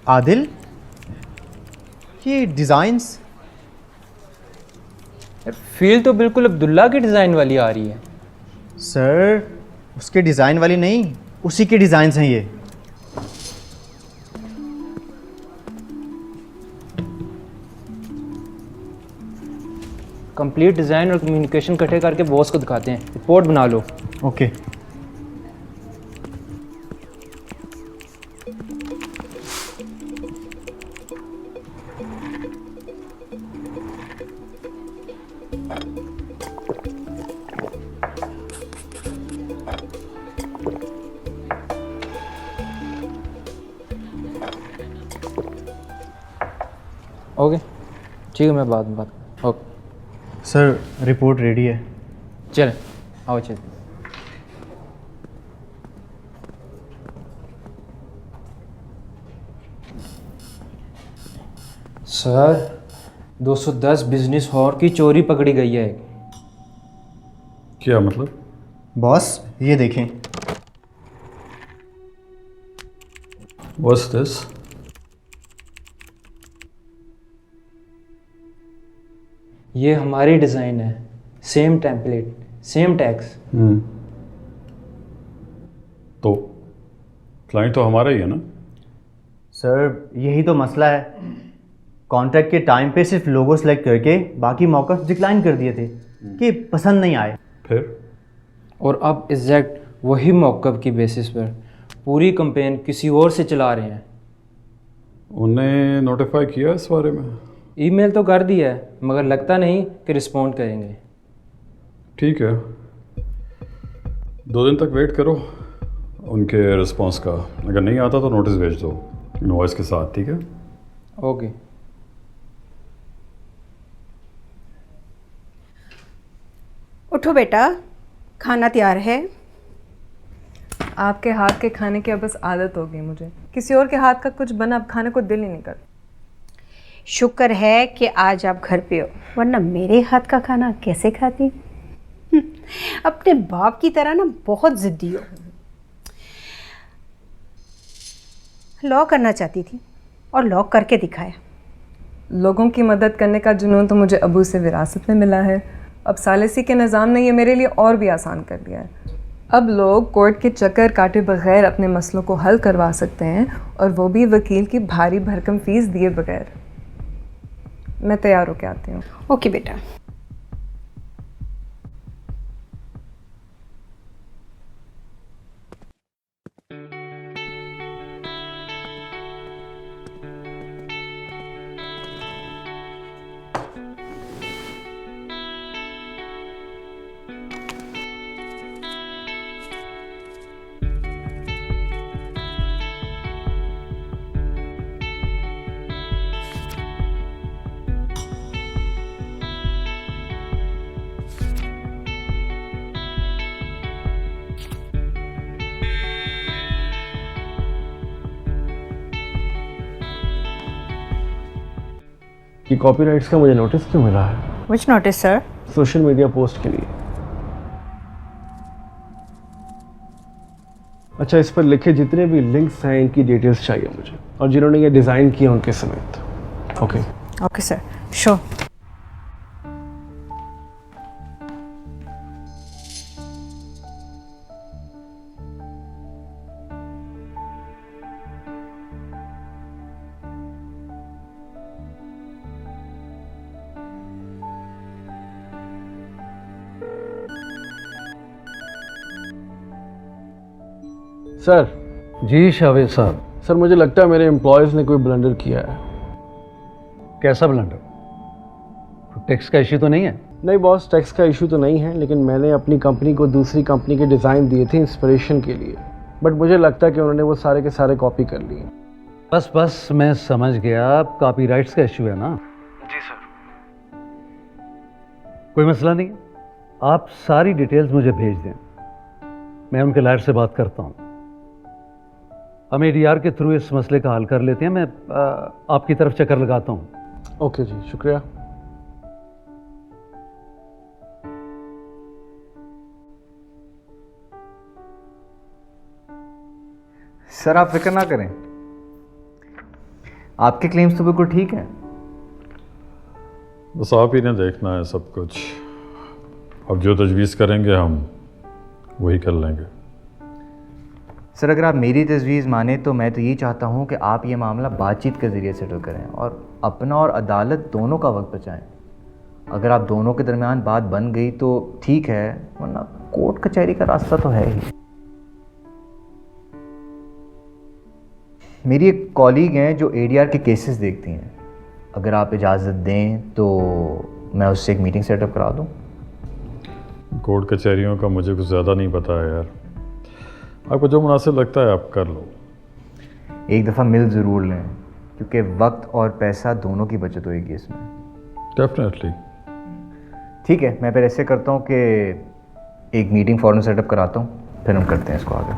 आदिल, ये designs. Feel तो बिल्कुल अब्दुल्ला की डिज़ाइन वाली आ रही है। सर, उसके डिज़ाइन वाली नहीं, उसी के डिज़ाइंस हैं ये। कंप्लीट डिज़ाइन और कम्युनिकेशन इकट्ठे करके बॉस को दिखाते हैं, रिपोर्ट बना लो। ओके। ओके ठीक है, मैं बाद में बात। ओके सर, रिपोर्ट रेडी है। चलें, आओ चल। सर, 210 बिजनेस हॉल की चोरी पकड़ी गई है। क्या मतलब? बॉस, ये देखें। What's this? ये हमारी डिज़ाइन है, सेम टेम्पलेट, सेम टैक्स। तो क्लाइंट तो हमारा ही है ना? सर, यही तो मसला है। कॉन्ट्रैक्ट के टाइम पे सिर्फ लोगो सेलेक्ट करके बाकी मौक़िफ़ डिक्लाइन कर दिए थे कि पसंद नहीं आए। फिर? और अब एग्जैक्ट वही मौक़िफ़ की बेसिस पर पूरी कंपेन किसी और से चला रहे हैं। उन्हें नोटिफाई किया इस बारे में? ईमेल तो कर दिया है, मगर लगता नहीं कि रिस्पॉन्ड करेंगे। ठीक है, 2 दिन तक वेट करो उनके रिस्पांस का। अगर नहीं आता तो नोटिस भेज दो इनवॉइस के साथ, ठीक है? ओके। उठो बेटा, खाना तैयार है। आपके हाथ के खाने की अब बस आदत हो गई मुझे। किसी और के हाथ का कुछ बना अब खाने को दिल ही नहीं करता। शुक्र है कि आज आप घर पे हो, वरना मेरे हाथ का खाना कैसे खाती। अपने बाप की तरह ना बहुत ज़िद्दी हो। लॉ करना चाहती थी और लॉ करके दिखाया। लोगों की मदद करने का जुनून तो मुझे अबू से विरासत में मिला है। अब सालिसी के निज़ाम ने ये मेरे लिए और भी आसान कर दिया है। अब लोग कोर्ट के चक्कर काटे बगैर अपने मसलों को हल करवा सकते हैं, और वो भी वकील की भारी भरकम फीस दिए बगैर। मैं तैयार होके आती हूँ। ओके बेटा। कि कॉपीराइट्स का मुझे नोटिस क्यों मिला है? Which notice sir? Social media post के लिए। अच्छा, इस पर लिखे जितने भी लिंक्स हैं इनकी डिटेल्स चाहिए मुझे, और जिन्होंने ये डिज़ाइन किया उनके समेत। Okay okay sir, sure. Sir. जी शावेद साहब। सर, मुझे लगता है मेरे एम्प्लॉयज़ ने कोई ब्लंडर किया है। कैसा ब्लंडर? टैक्स का इश्यू तो नहीं है? नहीं बॉस, टैक्स का इशू तो नहीं है, लेकिन मैंने अपनी कंपनी को दूसरी कंपनी के डिज़ाइन दिए थे इंस्पिरेशन के लिए, बट मुझे लगता है कि उन्होंने वो सारे के सारे कॉपी कर लिए। बस बस मैं समझ गया, कॉपीराइट्स का इश्यू है ना? जी सर। कोई मसला नहीं है, आप सारी डिटेल्स मुझे भेज दें, मैं उनके लॉयर से बात करता हूँ। हम ADR के थ्रू इस मसले का हल कर लेते हैं। मैं आपकी तरफ चक्कर लगाता हूँ। ओके जी, शुक्रिया। सर आप फिक्र ना करें, आपके क्लेम्स तो बिल्कुल ठीक हैं। बस आप ही ने देखना है सब कुछ। अब जो तजवीज़ करेंगे हम वही कर लेंगे। सर अगर आप मेरी तजवीज़ माने तो मैं तो ये चाहता हूँ कि आप ये मामला बातचीत के ज़रिए सेटल करें और अपना और अदालत दोनों का वक्त बचाएं। अगर आप दोनों के दरमियान बात बन गई तो ठीक है, वरना कोर्ट कचहरी का रास्ता तो है ही। मेरी एक कॉलीग हैं जो एडीआर के केसेस देखती हैं। अगर आप इजाज़त दें तो मैं उससे एक मीटिंग सेटअप करा दूं। कोर्ट कचहरियों का मुझे कुछ ज़्यादा नहीं पता है यार। आपको जो मुनासिब लगता है आप कर लो। एक दफ़ा मिल ज़रूर लें, क्योंकि वक्त और पैसा दोनों की बचत होएगी इसमें। डेफिनेटली। ठीक है, मैं फिर ऐसे करता हूँ कि एक मीटिंग फ़ौरन सेटअप कराता हूँ, फिर हम करते हैं इसको आगे।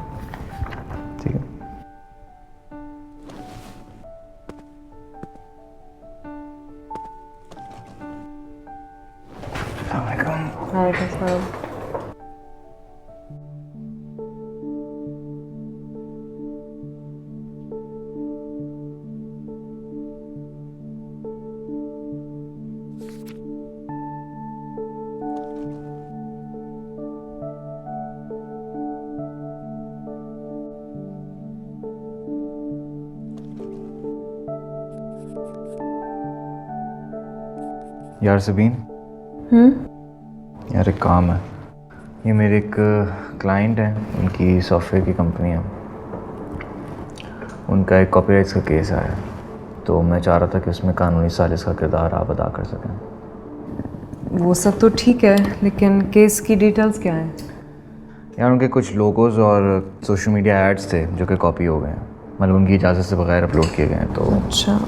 ठीक है। यार सबीन, यार एक काम है। ये मेरे एक क्लाइंट है, उनकी सॉफ्टवेयर की कंपनी है, उनका एक कॉपीराइट्स का केस आया है, तो मैं चाह रहा था कि उसमें कानूनी साजिश का किरदार आप अदा कर सकें। वो सब तो ठीक है, लेकिन केस की डिटेल्स क्या हैं? यार उनके कुछ लोगोज और सोशल मीडिया एड्स थे जो कि कॉपी हो गए हैं, मतलब उनकी इजाज़त से बगैर अपलोड किए गए हैं। तो अच्छा,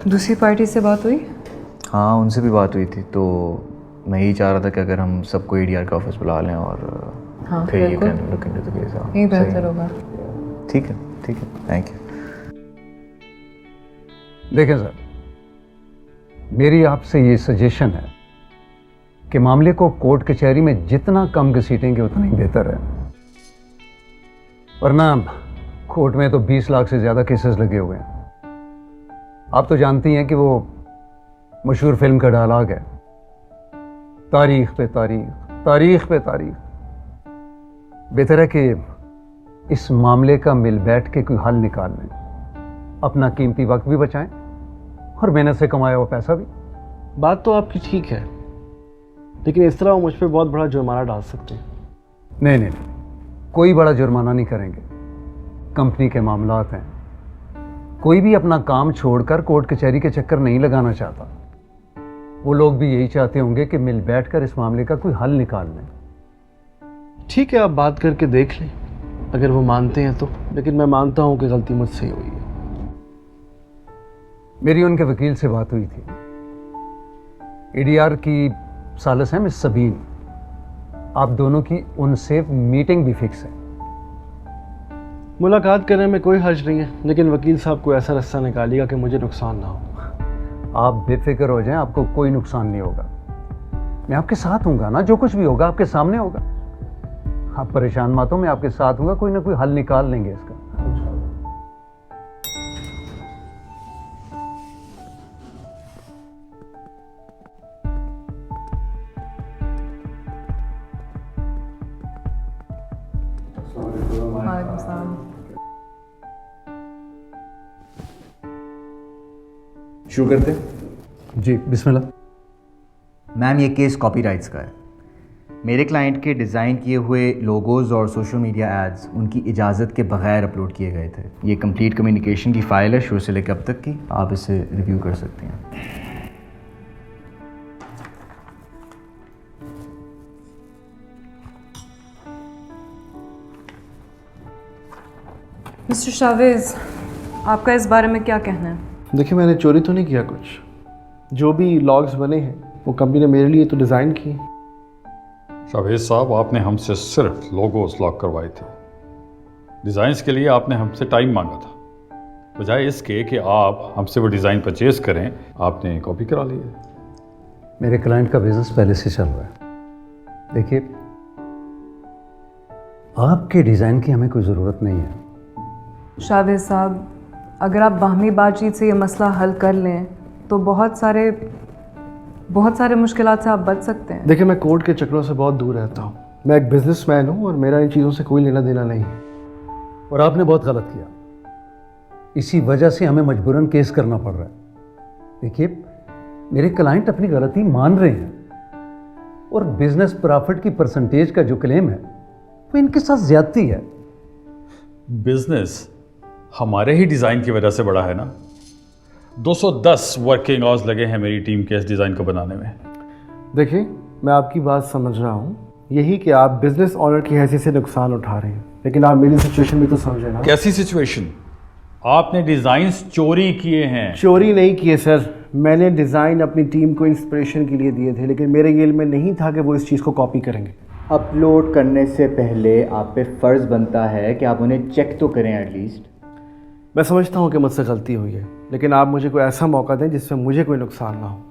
दूसरी पार्टी से बात हुई? हाँ, उनसे भी बात हुई थी। तो मैं यही चाह रहा था कि अगर हम सबको एडीआर का ऑफिस बुला लें और हाँ, फिर यू बिल्कुल। Can look into the case. यही बेहतर होगा। ठीक है, ठीक है, थैंक यू। देखें सर, मेरी आपसे ये सजेशन है कि मामले को कोर्ट कचहरी में जितना कम घसीटेंगे उतना ही बेहतर है, वरना कोर्ट में तो 20 लाख से ज़्यादा केसेस लगे हुए हैं। आप तो जानती हैं कि वो मशहूर फिल्म का डायलॉग है, तारीख पे तारीख, तारीख पे तारीख। बेहतर है कि इस मामले का मिल बैठ के कोई हल निकाल लें, अपना कीमती वक्त भी बचाएं और मेहनत से कमाया हुआ पैसा भी। बात तो आपकी ठीक है, लेकिन इस तरह वो मुझ पर बहुत बड़ा जुर्माना डाल सकते हैं। नहीं नहीं, कोई बड़ा जुर्माना नहीं करेंगे। कंपनी के मामलात हैं, कोई भी अपना काम छोड़कर कोर्ट कचहरी के चक्कर नहीं लगाना चाहता। वो लोग भी यही चाहते होंगे कि मिल बैठकर इस मामले का कोई हल निकाल लें। ठीक है, आप बात करके देख लें, अगर वो मानते हैं तो। लेकिन मैं मानता हूँ कि गलती मुझसे ही हुई है। मेरी उनके वकील से बात हुई थी। एडीआर की सालिस है मिस सबीन, आप दोनों की उनसे मीटिंग भी फिक्स है। मुलाकात करने में कोई हर्ज नहीं है, लेकिन वकील साहब को ऐसा रास्ता निकालिएगा कि मुझे नुकसान ना हो। आप बेफिक्र हो जाएं, आपको कोई नुकसान नहीं होगा। मैं आपके साथ हूँगा ना, जो कुछ भी होगा आपके सामने होगा। आप परेशान मत हो, मैं आपके साथ हूँगा, कोई ना कोई हल निकाल लेंगे इसका। शुरू करते हैं। जी बिस्मिल्लाह। मैम, ये केस कॉपीराइट्स का है। मेरे क्लाइंट के डिज़ाइन किए हुए लोगोज़ और सोशल मीडिया एड्स उनकी इजाज़त के बगैर अपलोड किए गए थे। ये कंप्लीट कम्युनिकेशन की फ़ाइल है, शुरू से लेकर अब तक की। आप इसे रिव्यू कर सकते हैं। मिस्टर शावेज, आपका इस बारे में क्या कहना है? देखिए, मैंने चोरी तो नहीं किया कुछ। जो भी लॉग्स बने हैं वो कंपनी ने मेरे लिए तो डिज़ाइन किए। शावेज साहब, आपने हमसे सिर्फ लोगोस लॉक करवाए थे। डिज़ाइंस के लिए आपने हमसे टाइम मांगा था। बजाय इसके कि आप हमसे वो डिज़ाइन परचेज करें, आपने कॉपी करा ली है। मेरे क्लाइंट का बिजनेस पहले से चल रहा है। देखिए, आपके डिज़ाइन की हमें कोई ज़रूरत नहीं है। शावेद साहब, अगर आप बाहमी बातचीत से ये मसला हल कर लें तो बहुत सारे मुश्किलात से आप बच सकते हैं। देखिए, मैं कोर्ट के चक्रों से बहुत दूर रहता हूँ। मैं एक बिजनेसमैन हूँ और मेरा इन चीज़ों से कोई लेना देना नहीं है। और आपने बहुत गलत किया, इसी वजह से हमें मजबूरन केस करना पड़ रहा है। देखिए, मेरे क्लाइंट अपनी गलती मान रहे हैं और बिजनेस प्रॉफिट की परसेंटेज का जो क्लेम है वो इनके साथ ज्यादती है। बिजनेस हमारे ही डिज़ाइन की वजह से बढ़ा है ना। 210 वर्किंग आवर्स लगे हैं मेरी टीम के इस डिज़ाइन को बनाने में। देखिए, मैं आपकी बात समझ रहा हूँ, यही कि आप बिजनेस ऑनर की हैसियत से नुकसान उठा रहे हैं, लेकिन आप मेरी सिचुएशन भी तो समझे ना। कैसी सिचुएशन? आपने डिज़ाइंस चोरी किए हैं। चोरी नहीं किए सर, मैंने डिज़ाइन अपनी टीम को इंस्पिरेशन के लिए दिए थे, लेकिन मेरे इल्म में नहीं था कि वो इस चीज़ को कॉपी करेंगे। अपलोड करने से पहले आप पे फ़र्ज़ बनता है कि आप उन्हें चेक तो करें एटलीस्ट। मैं समझता हूँ कि मुझसे गलती हुई है, लेकिन आप मुझे कोई ऐसा मौका दें जिससे मुझे कोई नुकसान ना हो।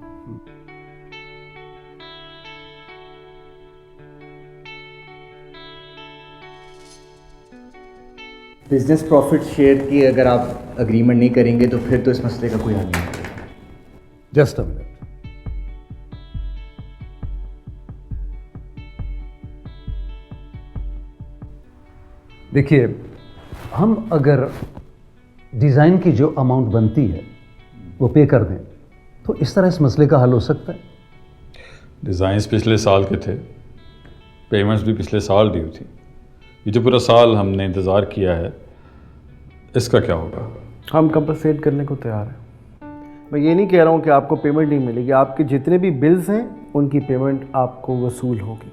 बिजनेस प्रॉफिट शेयर की अगर आप अग्रीमेंट नहीं करेंगे तो फिर तो इस मसले का कोई हल नहीं है। Just a minute. देखिए, हम अगर डिज़ाइन की जो अमाउंट बनती है वो पे कर दें तो इस तरह इस मसले का हल हो सकता है। डिज़ाइंस पिछले साल के थे, पेमेंट्स भी पिछले साल ड्यू थी। ये जो पूरा साल हमने इंतज़ार किया है, इसका क्या होगा? हम कंपनसेट करने को तैयार हैं। मैं ये नहीं कह रहा हूँ कि आपको पेमेंट नहीं मिलेगी, आपके जितने भी बिल्स हैं उनकी पेमेंट आपको वसूल होगी।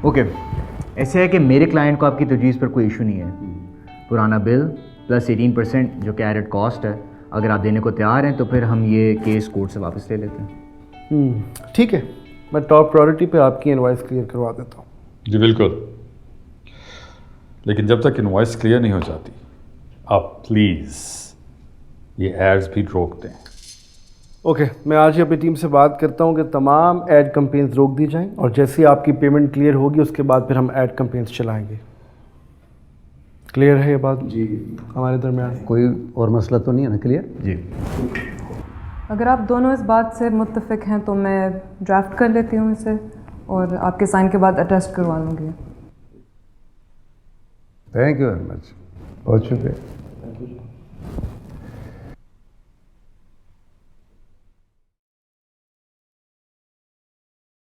ओके, ऐसे है कि मेरे क्लाइंट को आपकी तजवीज़ पर कोई इशू नहीं है। पुराना बिल प्लस 18% जो कि एडेड कॉस्ट है, अगर आप देने को तैयार हैं तो फिर हम ये केस कोर्ट से वापस ले लेते हैं। ठीक है, मैं टॉप प्रायोरिटी पे आपकी इनवॉइस क्लियर करवा देता हूँ। जी बिल्कुल, लेकिन जब तक इनवॉइस क्लियर नहीं हो जाती, आप प्लीज़ ये एड्स भी रोक दें। ओके, मैं आज ही अपनी टीम से बात करता हूँ कि तमाम एड कैंपेन्स रोक दी जाएं, और जैसे ही आपकी पेमेंट क्लियर होगी उसके बाद फिर हम एड कैंपेन्स चलाएंगे। क्लियर है ये बात? जी। हमारे दरमियान कोई और मसला तो नहीं है ना? क्लियर? जी। अगर आप दोनों इस बात से मुत्तफिक हैं तो मैं ड्राफ्ट कर लेती हूँ इसे और आपके साइन के बाद अटेस्ट करवा लूँगी। Thank you very much. बहुत शुक्रिया।